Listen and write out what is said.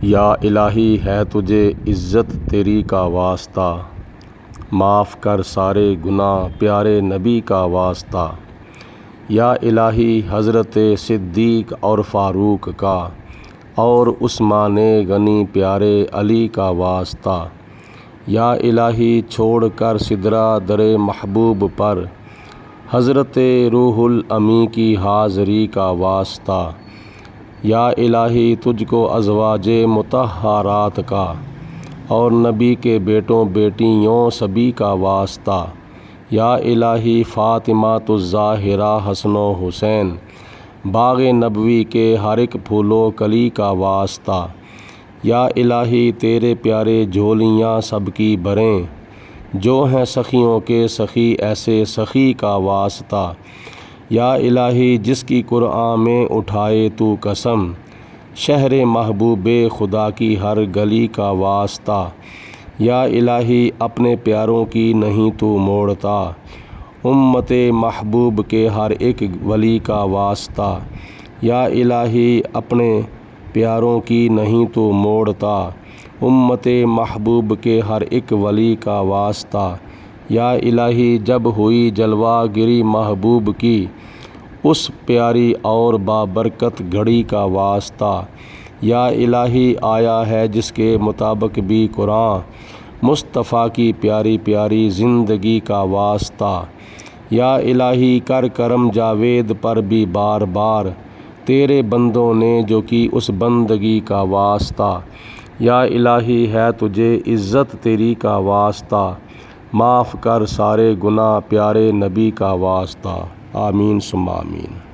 یا الہی ہے تجھے عزت تیری کا واسطہ، معاف کر سارے گناہ پیارے نبی کا واسطہ۔ یا الہی حضرت صدیق اور فاروق کا اور عثمان غنی پیارے علی کا واسطہ۔ یا الہی چھوڑ کر سدرہ در محبوب پر حضرت روح الامی کی حاضری کا واسطہ۔ یا الہی تجھ کو ازواج مطہرات کا اور نبی کے بیٹوں بیٹیوں سبھی کا واسطہ۔ یا الہی فاطمۃ الزہرا، حسن و حسین باغ نبوی کے ہر ایک پھول و کلی کا واسطہ۔ یا الہی تیرے پیارے جھولیاں سب کی بھریں، جو ہیں سخیوں کے سخی ایسے سخی کا واسطہ۔ یا الہی جس کی قرآن میں اٹھائے تو قسم، شہر محبوب خدا کی ہر گلی کا واسطہ۔ یا الہی اپنے پیاروں کی نہیں تو موڑتا، امت محبوب کے ہر ایک ولی کا واسطہ۔ یا الہی اپنے پیاروں کی نہیں تو موڑتا، امت محبوب کے ہر ایک ولی کا واسطہ۔ یا الہی جب ہوئی جلوہ گری محبوب کی، اس پیاری اور بابرکت گھڑی کا واسطہ۔ یا الہی آیا ہے جس کے مطابق بھی قرآن، مصطفیٰ کی پیاری پیاری زندگی کا واسطہ۔ یا الہی کر کرم جاوید پر بھی بار بار، تیرے بندوں نے جو کی اس بندگی کا واسطہ۔ یا الہی ہے تجھے عزت تیری کا واسطہ، معاف کر سارے گناہ پیارے نبی کا واسطہ۔ آمین ثم آمین۔